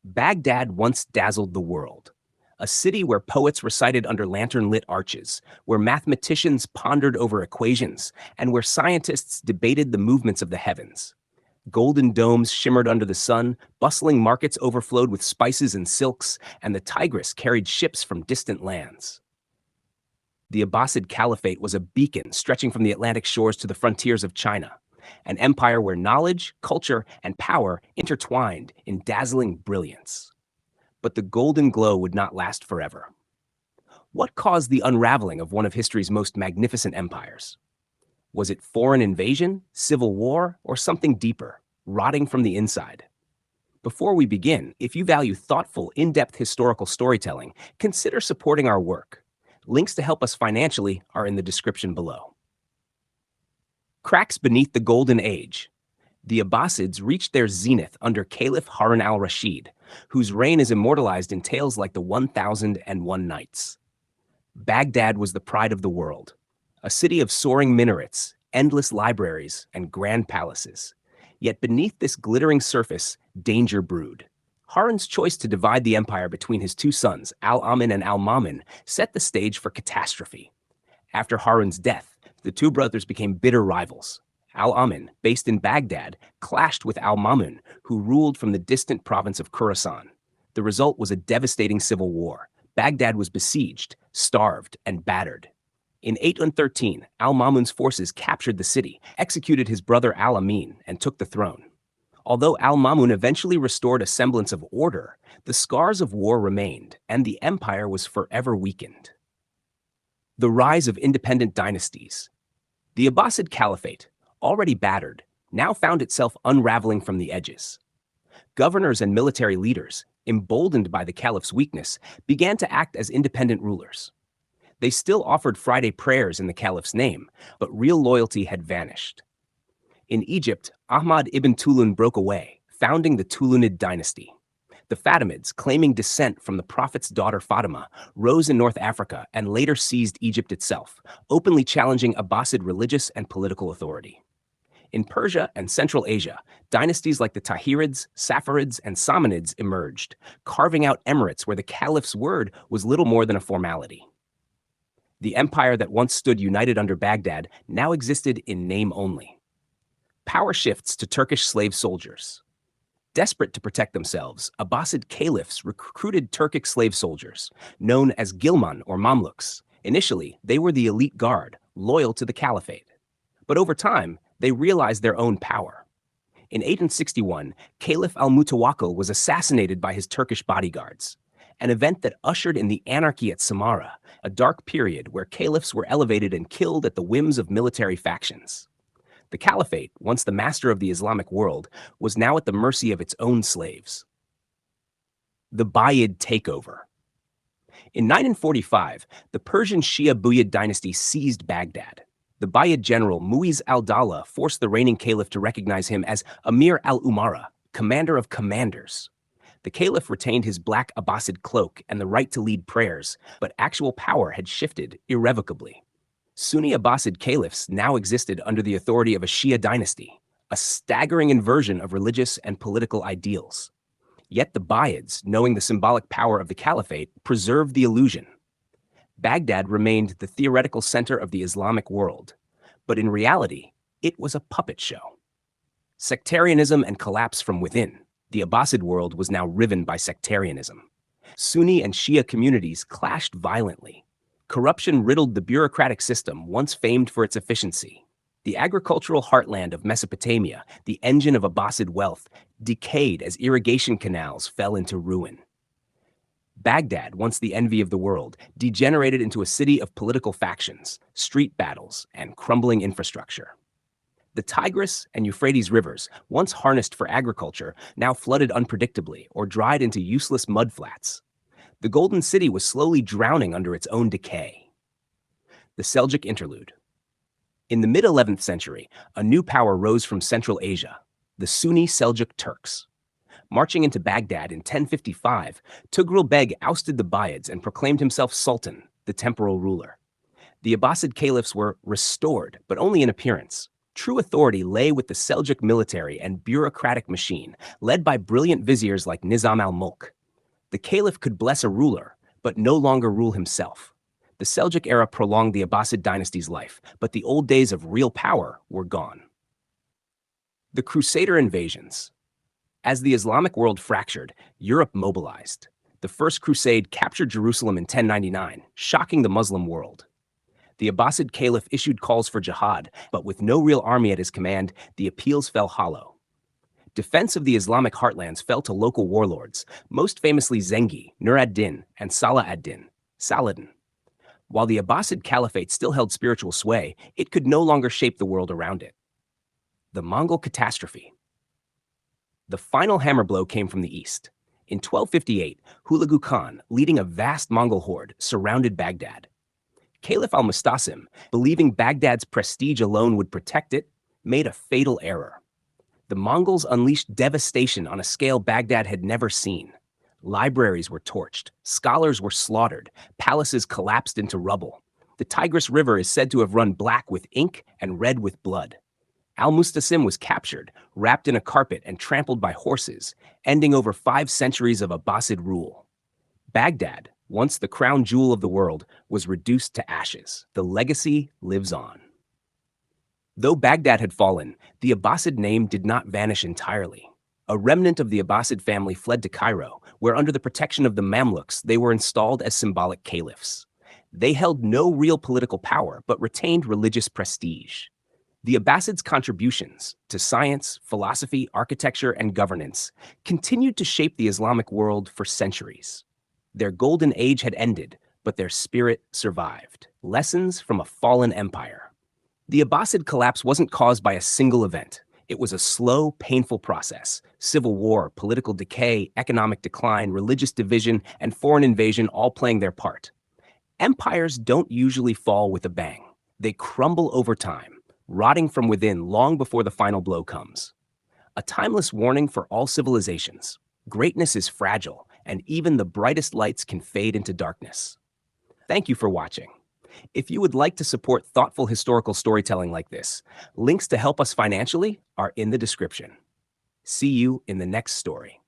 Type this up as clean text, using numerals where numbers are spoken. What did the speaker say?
Baghdad once dazzled the world, a city where poets recited under lantern-lit arches, where mathematicians pondered over equations, and where scientists debated the movements of the heavens. Golden domes shimmered under the sun, bustling markets overflowed with spices and silks, and the Tigris carried ships from distant lands. The Abbasid Caliphate was a beacon stretching from the Atlantic shores to the frontiers of China, an empire where knowledge, culture, and power intertwined in dazzling brilliance. But the golden glow would not last forever. What caused the unraveling of one of history's most magnificent empires? Was it foreign invasion, civil war, or something deeper, rotting from the inside? Before we begin, if you value thoughtful, in-depth historical storytelling, consider supporting our work. Links to help us financially are in the description below. Cracks beneath the Golden Age. The Abbasids reached their zenith under Caliph Harun al-Rashid, whose reign is immortalized in tales like the 1001 Nights. Baghdad was the pride of the world, a city of soaring minarets, endless libraries, and grand palaces. Yet beneath this glittering surface, danger brewed. Harun's choice to divide the empire between his two sons, Al-Amin and Al-Mamun, set the stage for catastrophe. After Harun's death, the two brothers became bitter rivals. Al-Amin, based in Baghdad, clashed with Al-Mamun, who ruled from the distant province of Khorasan. The result was a devastating civil war. Baghdad was besieged, starved, and battered. In 813, Al-Mamun's forces captured the city, executed his brother Al-Amin, and took the throne. Although Al-Mamun eventually restored a semblance of order, the scars of war remained, and the empire was forever weakened. The rise of independent dynasties. The Abbasid Caliphate, already battered, now found itself unraveling from the edges. Governors and military leaders, emboldened by the caliph's weakness, began to act as independent rulers. They still offered Friday prayers in the caliph's name, but real loyalty had vanished. In Egypt, Ahmad ibn Tulun broke away, founding the Tulunid dynasty. The Fatimids, claiming descent from the prophet's daughter Fatima, rose in North Africa and later seized Egypt itself, openly challenging Abbasid religious and political authority. In Persia and Central Asia, dynasties like the Tahirids, Saffarids, and Samanids emerged, carving out emirates where the caliph's word was little more than a formality. The empire that once stood united under Baghdad now existed in name only. Power shifts to Turkish slave soldiers. Desperate to protect themselves, Abbasid caliphs recruited Turkic slave soldiers, known as Gilman or Mamluks. Initially, they were the elite guard, loyal to the caliphate. But over time, they realized their own power. In 861, Caliph al-Mutawakkil was assassinated by his Turkish bodyguards, an event that ushered in the anarchy at Samarra, a dark period where caliphs were elevated and killed at the whims of military factions. The caliphate, once the master of the Islamic world, was now at the mercy of its own slaves. The Buyid Takeover. In 945, the Persian Shia Buyid dynasty seized Baghdad. The Buyid general Muiz al-Dawla forced the reigning caliph to recognize him as Amir al-Umara, commander of commanders. The caliph retained his black Abbasid cloak and the right to lead prayers, but actual power had shifted irrevocably. Sunni Abbasid caliphs now existed under the authority of a Shia dynasty, a staggering inversion of religious and political ideals. Yet the Buyids, knowing the symbolic power of the caliphate, preserved the illusion. Baghdad remained the theoretical center of the Islamic world, but in reality, it was a puppet show. Sectarianism and collapse from within. The Abbasid world was now riven by sectarianism. Sunni and Shia communities clashed violently. Corruption riddled the bureaucratic system once famed for its efficiency. The agricultural heartland of Mesopotamia, the engine of Abbasid wealth, decayed as irrigation canals fell into ruin. Baghdad, once the envy of the world, degenerated into a city of political factions, street battles, and crumbling infrastructure. The Tigris and Euphrates rivers, once harnessed for agriculture, now flooded unpredictably or dried into useless mudflats. The Golden City was slowly drowning under its own decay. The Seljuk Interlude. In the mid-11th century, a new power rose from Central Asia, the Sunni Seljuk Turks. Marching into Baghdad in 1055, Tughril Beg ousted the Buyids and proclaimed himself Sultan, the temporal ruler. The Abbasid caliphs were restored, but only in appearance. True authority lay with the Seljuk military and bureaucratic machine, led by brilliant viziers like Nizam al-Mulk. The caliph could bless a ruler, but no longer rule himself. The Seljuk era prolonged the Abbasid dynasty's life, but the old days of real power were gone. The Crusader Invasions. As the Islamic world fractured, Europe mobilized. The First Crusade captured Jerusalem in 1099, shocking the Muslim world. The Abbasid Caliph issued calls for jihad, but with no real army at his command, the appeals fell hollow. Defense of the Islamic heartlands fell to local warlords, most famously Zengi, Nur ad-Din, and Salah ad-Din, Saladin. While the Abbasid Caliphate still held spiritual sway, it could no longer shape the world around it. The Mongol Catastrophe. The final hammer blow came from the east. In 1258, Hulagu Khan, leading a vast Mongol horde, surrounded Baghdad. Caliph al-Mustasim, believing Baghdad's prestige alone would protect it, made a fatal error. The Mongols unleashed devastation on a scale Baghdad had never seen. Libraries were torched, scholars were slaughtered, palaces collapsed into rubble. The Tigris River is said to have run black with ink and red with blood. Al-Mustasim was captured, wrapped in a carpet and trampled by horses, ending over 5 centuries of Abbasid rule. Baghdad, once the crown jewel of the world, was reduced to ashes. The legacy lives on. Though Baghdad had fallen, the Abbasid name did not vanish entirely. A remnant of the Abbasid family fled to Cairo, where under the protection of the Mamluks, they were installed as symbolic caliphs. They held no real political power, but retained religious prestige. The Abbasids' contributions to science, philosophy, architecture, and governance continued to shape the Islamic world for centuries. Their golden age had ended, but their spirit survived. Lessons from a fallen empire. The Abbasid collapse wasn't caused by a single event. It was a slow, painful process. Civil war, political decay, economic decline, religious division, and foreign invasion all playing their part. Empires don't usually fall with a bang. They crumble over time, rotting from within long before the final blow comes. A timeless warning for all civilizations. Greatness is fragile, and even the brightest lights can fade into darkness. Thank you for watching. If you would like to support thoughtful historical storytelling like this, links to help us financially are in the description. See you in the next story.